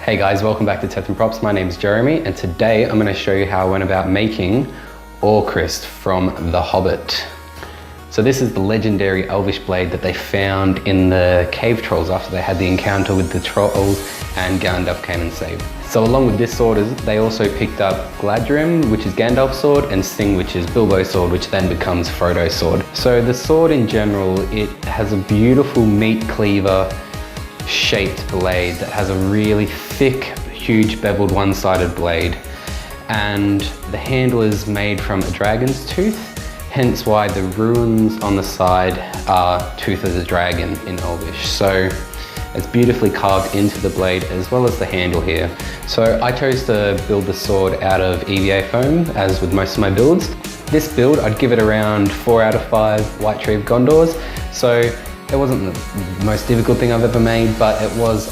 Hey guys, welcome back to Tethan Props. My name is Jeremy, and today I'm going to show you how I went about making Orcrist from the Hobbit. So this is the legendary elvish blade that they found in the cave trolls after they had the encounter with the trolls and Gandalf came and saved. So along with this sword, they also picked up Gladrim, which is Gandalf's sword, and Sting, which is Bilbo's sword, which then becomes Frodo's sword. So the sword in general, it has a beautiful meat cleaver shaped blade that has a really thick, huge beveled one-sided blade, and the handle is made from a dragon's tooth, hence why the runes on the side are tooth of the dragon in Elvish. So it's beautifully carved into the blade as well as the handle here. So I chose to build the sword out of EVA foam, as with most of my builds. This build, I'd give it around 4 out of 5 White Tree of Gondors. So it wasn't the most difficult thing I've ever made, but it was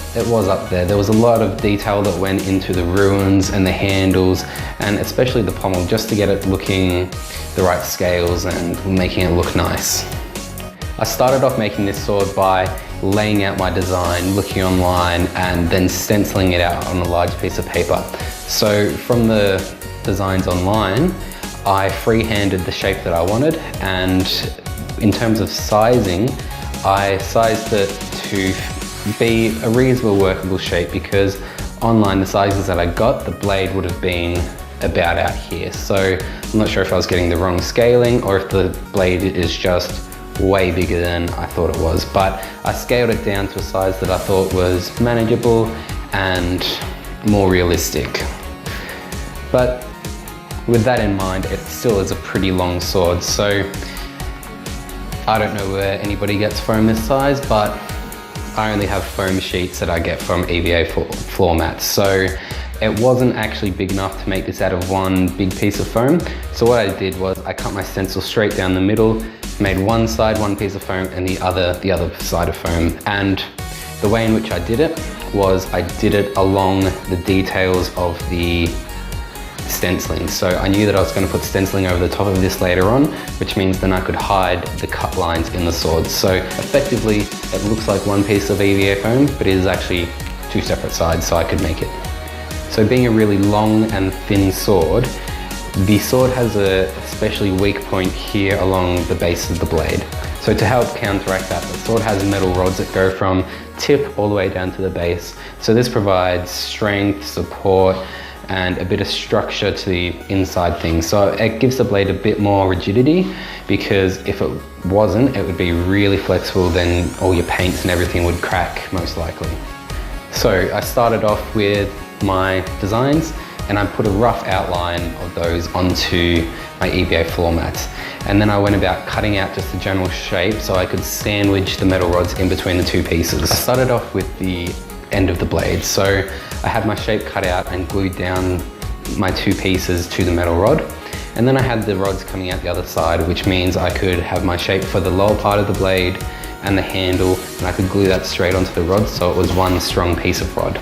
up there. There was a lot of detail that went into the runes and the handles, and especially the pommel, just to get it looking the right scales and making it look nice. I started off making this sword by laying out my design, looking online, and then stenciling it out on a large piece of paper. So from the designs online, I freehanded the shape that I wanted, and in terms of sizing, I sized it to be a reasonable workable shape, because online the sizes that I got, the blade would have been about out here. So I'm not sure if I was getting the wrong scaling or if the blade is just way bigger than I thought it was. But I scaled it down to a size that I thought was manageable and more realistic. But with that in mind, it still is a pretty long sword. So I don't know where anybody gets foam this size, but I only have foam sheets that I get from EVA floor mats. So it wasn't actually big enough to make this out of one big piece of foam. So what I did was I cut my stencil straight down the middle, made one side one piece of foam and the other side of foam. And the way in which I did it was I did it along the details of the stenciling. So I knew that I was going to put stenciling over the top of this later on, which means then I could hide the cut lines in the sword. So effectively it looks like one piece of EVA foam, but it is actually two separate sides, so I could make it. So being a really long and thin sword, the sword has a especially weak point here along the base of the blade. So to help counteract that, the sword has metal rods that go from tip all the way down to the base. So this provides strength, support, and a bit of structure to the inside things. So it gives the blade a bit more rigidity, because if it wasn't, it would be really flexible, then all your paints and everything would crack most likely. So I started off with my designs and I put a rough outline of those onto my EVA floor mats. And then I went about cutting out just the general shape so I could sandwich the metal rods in between the two pieces. I started off with the end of the blade. So I had my shape cut out and glued down my two pieces to the metal rod. And then I had the rods coming out the other side, which means I could have my shape for the lower part of the blade and the handle, and I could glue that straight onto the rod so it was one strong piece of rod.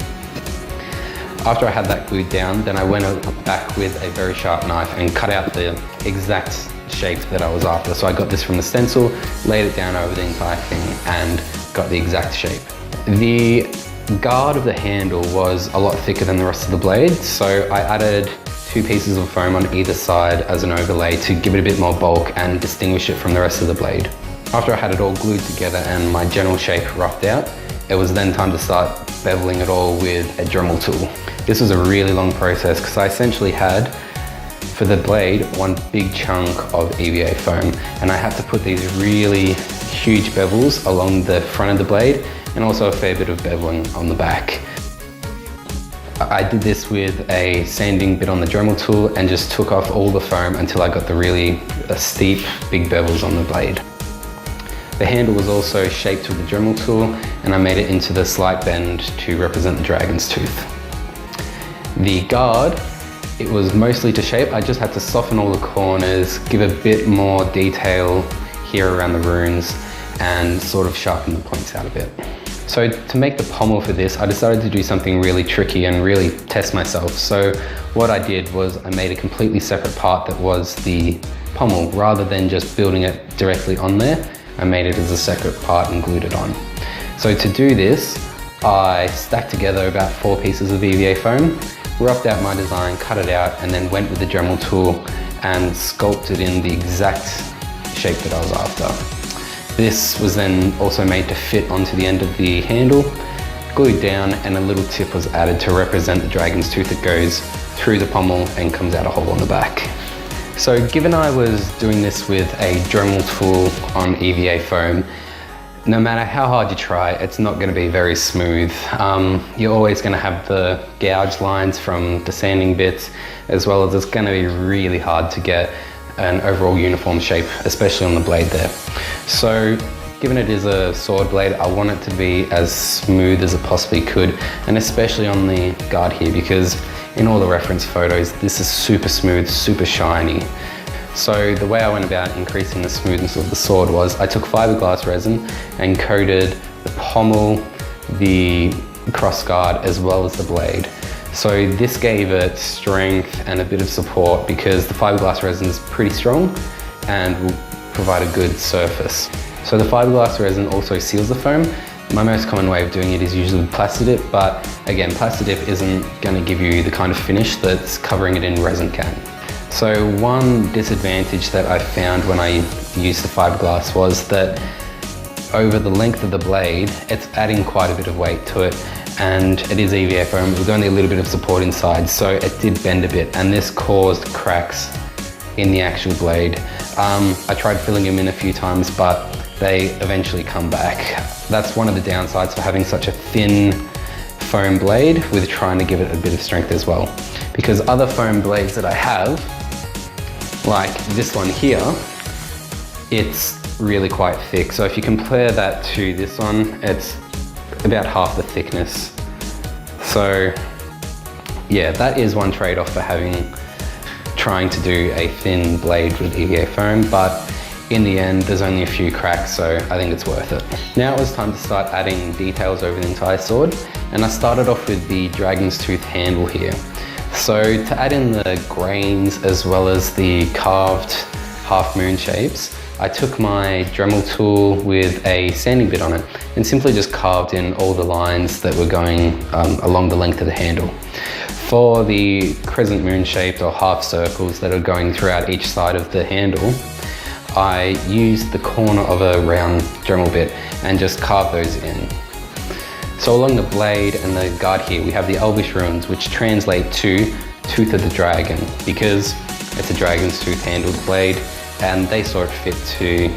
After I had that glued down, then I went back with a very sharp knife and cut out the exact shape that I was after. So I got this from the stencil, laid it down over the entire thing and got the exact shape. The guard of the handle was a lot thicker than the rest of the blade, so I added 2 pieces of foam on either side as an overlay to give it a bit more bulk and distinguish it from the rest of the blade. After I had it all glued together and my general shape roughed out, it was then time to start beveling it all with a Dremel tool. This was a really long process because I essentially had, for the blade, one big chunk of EVA foam, and I had to put these really huge bevels along the front of the blade and also a fair bit of beveling on the back. I did this with a sanding bit on the Dremel tool and just took off all the foam until I got the really steep, big bevels on the blade. The handle was also shaped with the Dremel tool, and I made it into the slight bend to represent the dragon's tooth. The guard, it was mostly to shape. I just had to soften all the corners, give a bit more detail here around the runes, and sort of sharpen the points out a bit. So to make the pommel for this, I decided to do something really tricky and really test myself. So what I did was I made a completely separate part that was the pommel. Rather than just building it directly on there, I made it as a separate part and glued it on. So to do this, I stacked together about 4 pieces of EVA foam, roughed out my design, cut it out, and then went with the Dremel tool and sculpted in the exact shape that I was after. This was then also made to fit onto the end of the handle, glued down, and a little tip was added to represent the dragon's tooth that goes through the pommel and comes out a hole on the back. So given I was doing this with a Dremel tool on EVA foam, no matter how hard you try, it's not going to be very smooth. You're always going to have the gouge lines from the sanding bits, as well as it's going to be really hard to get an overall uniform shape, especially on the blade there. So given it is a sword blade, I want it to be as smooth as it possibly could, and especially on the guard here, because in all the reference photos, this is super smooth, super shiny. So the way I went about increasing the smoothness of the sword was I took fiberglass resin and coated the pommel, the cross guard, as well as the blade. So this gave it strength and a bit of support because the fiberglass resin is pretty strong and will provide a good surface. So the fiberglass resin also seals the foam. My most common way of doing it is usually with Plastidip, but again, Plastidip isn't going to give you the kind of finish that's covering it in resin can. So one disadvantage that I found when I used the fiberglass was that over the length of the blade, it's adding quite a bit of weight to it, and it is EVA foam with only a little bit of support inside, so it did bend a bit, and this caused cracks in the actual blade. I tried filling them in a few times, but they eventually come back. That's one of the downsides for having such a thin foam blade with trying to give it a bit of strength as well. Because other foam blades that I have, like this one here, it's really quite thick. So if you compare that to this one, it's about half the thickness. So yeah, that is one trade-off for trying to do a thin blade with EVA foam, but in the end, there's only a few cracks, so I think it's worth it. Now it was time to start adding details over the entire sword, and I started off with the dragon's tooth handle here. So to add in the grains as well as the carved half moon shapes, I took my Dremel tool with a sanding bit on it and simply just carved in all the lines that were going along the length of the handle. For the crescent moon shaped or half circles that are going throughout each side of the handle, I used the corner of a round Dremel bit and just carved those in. So along the blade and the guard here, we have the Elvish runes, which translate to Tooth of the Dragon, because it's a dragon's tooth handled blade, and they saw it fit to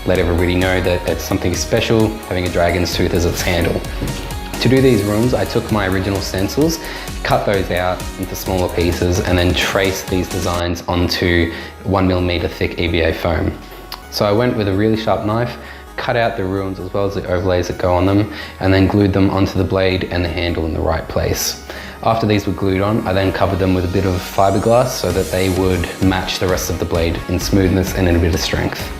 let everybody know that it's something special, having a dragon's tooth as its handle. To do these runes, I took my original stencils, cut those out into smaller pieces, and then traced these designs onto 1mm thick EVA foam. So I went with a really sharp knife, cut out the runes as well as the overlays that go on them, and then glued them onto the blade and the handle in the right place. After these were glued on, I then covered them with a bit of fiberglass so that they would match the rest of the blade in smoothness and in a bit of strength.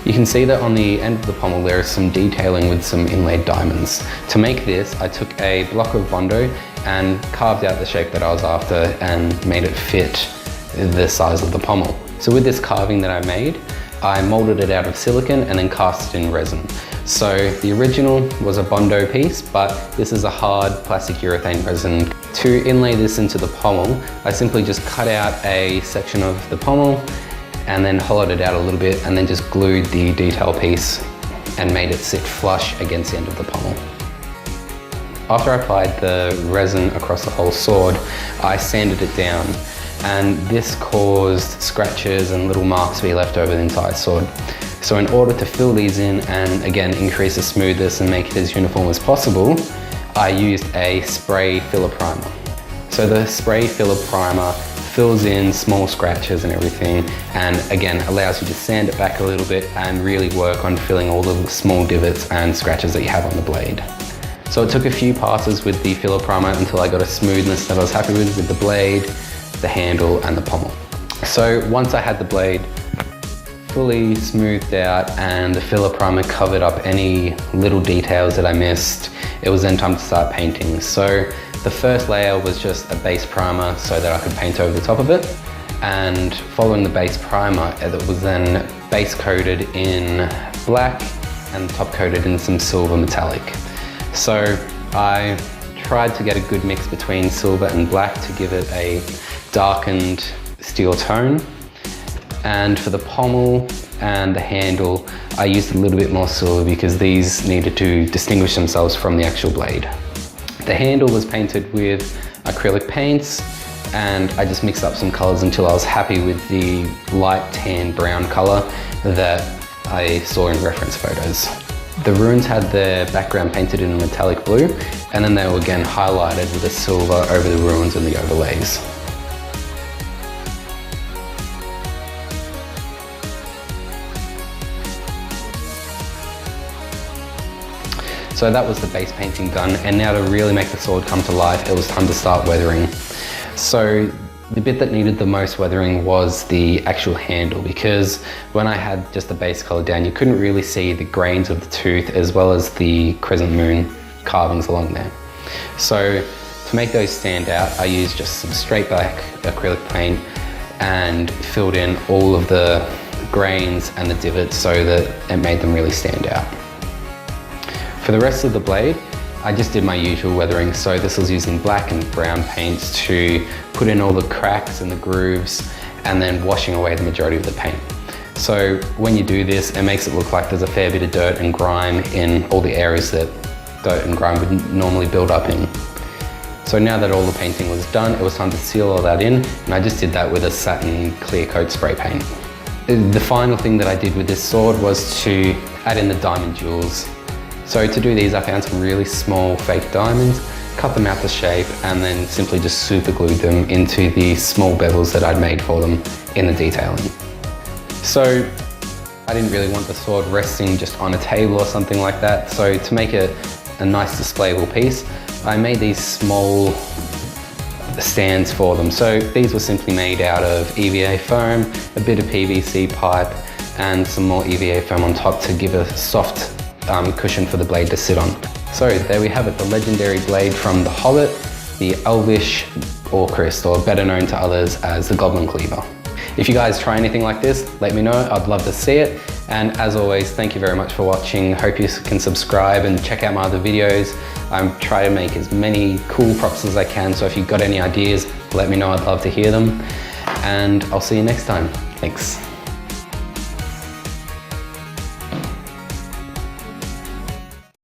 You can see that on the end of the pommel there is some detailing with some inlaid diamonds. To make this, I took a block of Bondo and carved out the shape that I was after and made it fit the size of the pommel. So with this carving that I made, I molded it out of silicone and then cast it in resin. So the original was a Bondo piece, but this is a hard plastic urethane resin. To inlay this into the pommel, I simply just cut out a section of the pommel and then hollowed it out a little bit and then just glued the detail piece and made it sit flush against the end of the pommel. After I applied the resin across the whole sword, I sanded it down, and this caused scratches and little marks to be left over the entire sword. So in order to fill these in and again increase the smoothness and make it as uniform as possible, I used a spray filler primer. So the spray filler primer fills in small scratches and everything, and again allows you to sand it back a little bit and really work on filling all the small divots and scratches that you have on the blade. So it took a few passes with the filler primer until I got a smoothness that I was happy with the blade, the handle and the pommel. So once I had the blade fully smoothed out and the filler primer covered up any little details that I missed, it was then time to start painting. So the first layer was just a base primer so that I could paint over the top of it, and following the base primer, it was then base coated in black and top coated in some silver metallic. So I tried to get a good mix between silver and black to give it a darkened steel tone. And for the pommel and the handle, I used a little bit more silver because these needed to distinguish themselves from the actual blade. The handle was painted with acrylic paints, and I just mixed up some colors until I was happy with the light tan brown color that I saw in reference photos. The runes had their background painted in a metallic blue, and then they were again highlighted with the silver over the runes and the overlays. So that was the base painting done, and now to really make the sword come to life, it was time to start weathering. So the bit that needed the most weathering was the actual handle, because when I had just the base color down, you couldn't really see the grains of the tooth as well as the crescent moon carvings along there. So to make those stand out, I used just some straight black acrylic paint and filled in all of the grains and the divots so that it made them really stand out. For the rest of the blade, I just did my usual weathering. So this was using black and brown paints to put in all the cracks and the grooves, and then washing away the majority of the paint. So when you do this, it makes it look like there's a fair bit of dirt and grime in all the areas that dirt and grime would normally build up in. So now that all the painting was done, it was time to seal all that in, and I just did that with a satin clear coat spray paint. The final thing that I did with this sword was to add in the diamond jewels. So to do these, I found some really small fake diamonds, cut them out to shape, and then simply just super glued them into the small bevels that I'd made for them in the detailing. So I didn't really want the sword resting just on a table or something like that. So to make it a nice displayable piece, I made these small stands for them. So these were simply made out of EVA foam, a bit of PVC pipe, and some more EVA foam on top to give a soft cushion for the blade to sit on. So there we have it, the legendary blade from the Hobbit, the Elvish Orcrist, or better known to others as the Goblin Cleaver. If you guys try anything like this, let me know, I'd love to see it. And as always, thank you very much for watching. Hope you can subscribe and check out my other videos. I'm trying to make as many cool props as I can, so if you've got any ideas, let me know, I'd love to hear them. And I'll see you next time. Thanks.